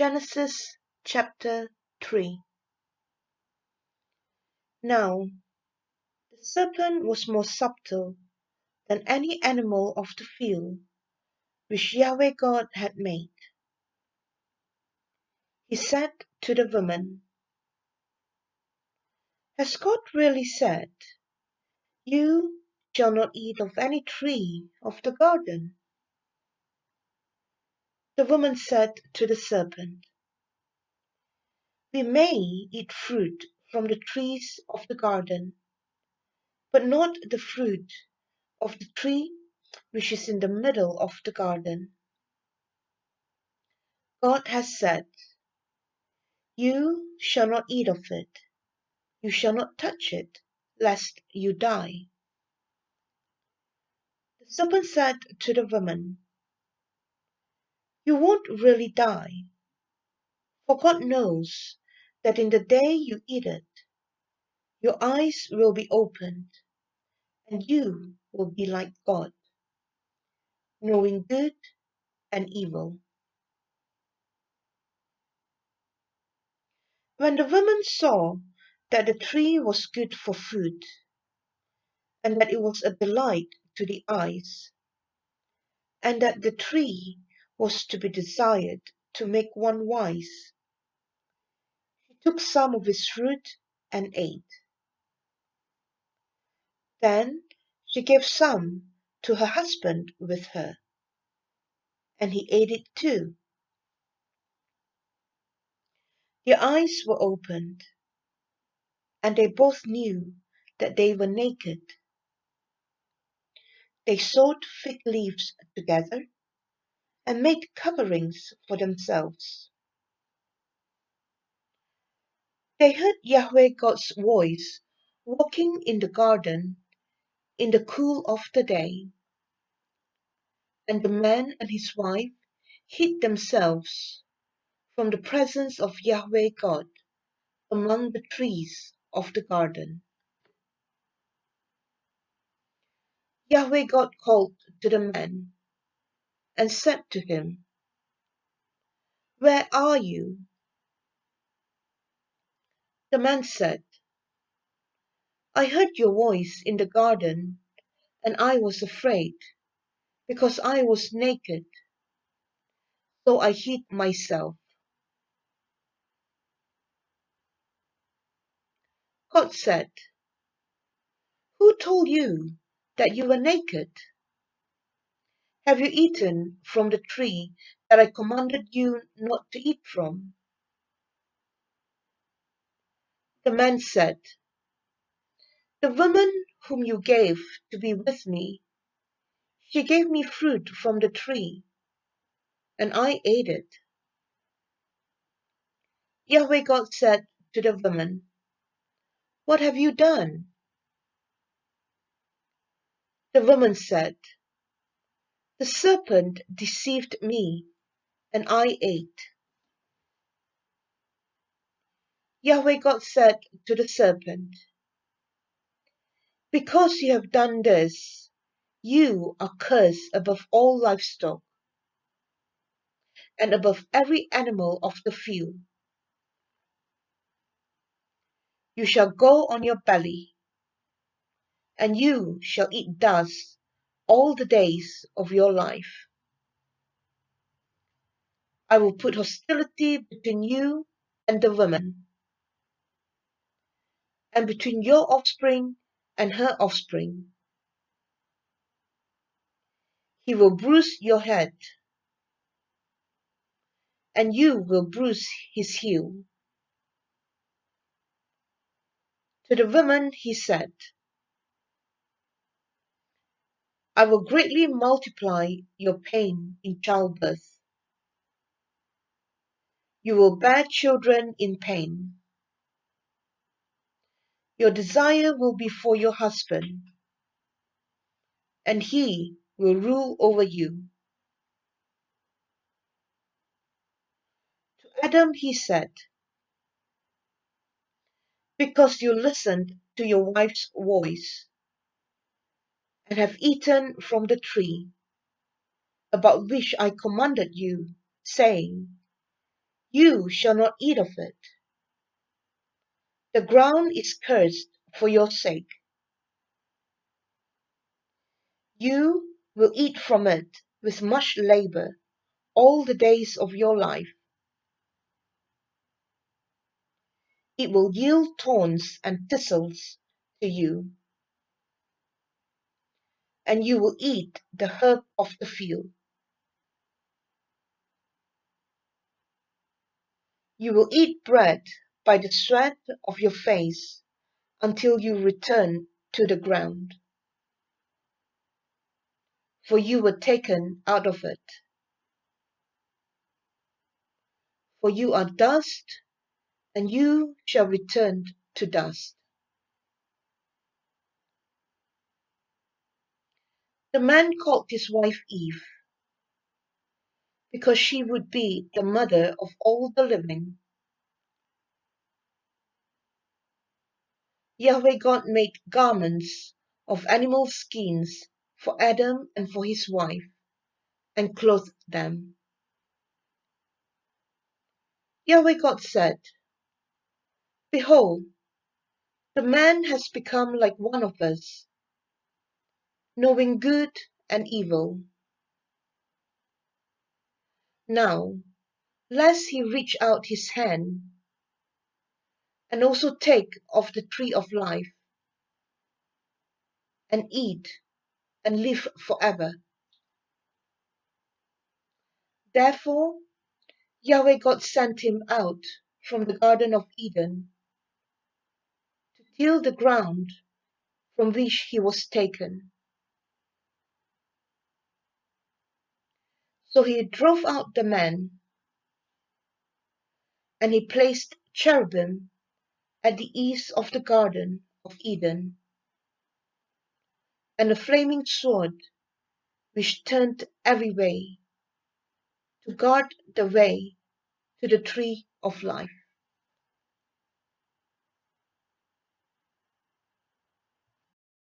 Genesis chapter 3. Now the serpent was more subtle than any animal of the field which Yahweh God had made. He said to the woman, Has God really said, You shall not eat of any tree of the garden? The woman said to the serpent, We may eat fruit from the trees of the garden, but not the fruit of the tree which is in the middle of the garden. God has said, You shall not eat of it, you shall not touch it, lest you die. The serpent said to the woman, You won't really die, for God knows that in the day you eat it, your eyes will be opened, and you will be like God, knowing good and evil. When the woman saw that the tree was good for food, and that it was a delight to the eyes, and that the tree was to be desired to make one wise, she took some of its fruit and ate. Then she gave some to her husband with her, and he ate it too. Their eyes were opened, and they both knew that they were naked. They sewed fig leaves together and made coverings for themselves. They heard Yahweh God's voice walking in the garden in the cool of the day, and the man and his wife hid themselves from the presence of Yahweh God among the trees of the garden. Yahweh God called to the man and said to him, Where are you? The man said, I heard your voice in the garden, and I was afraid, because I was naked, so I hid myself. God said, Who told you that you were naked? Have you eaten from the tree that I commanded you not to eat from? The man said, The woman whom you gave to be with me, she gave me fruit from the tree, and I ate it. Yahweh God said to the woman, What have you done? The woman said, The serpent deceived me, and I ate. Yahweh God said to the serpent, Because you have done this, you are cursed above all livestock and above every animal of the field. You shall go on your belly, and you shall eat dust all the days of your life. I will put hostility between you and the woman, and between your offspring and her offspring. He will bruise your head, and you will bruise his heel. To the woman he said, I will greatly multiply your pain in childbirth. You will bear children in pain. Your desire will be for your husband, and he will rule over you. To Adam he said, Because you listened to your wife's voice, and have eaten from the tree about which I commanded you, saying, You shall not eat of it. The ground is cursed for your sake. You will eat from it with much labor all the days of your life. It will yield thorns and thistles to you, and you will eat the herb of the field. You will eat bread by the sweat of your face until you return to the ground, for you were taken out of it. For you are dust, and you shall return to dust. The man called his wife Eve, because she would be the mother of all the living. Yahweh God made garments of animal skins for Adam and for his wife, and clothed them. Yahweh God said, Behold, the man has become like one of us, knowing good and evil. Now, lest he reach out his hand and also take of the tree of life and eat and live forever. Therefore, Yahweh God sent him out from the Garden of Eden to till the ground from which he was taken. So he drove out the man, and he placed cherubim at the east of the Garden of Eden, and a flaming sword which turned every way, to guard the way to the tree of life.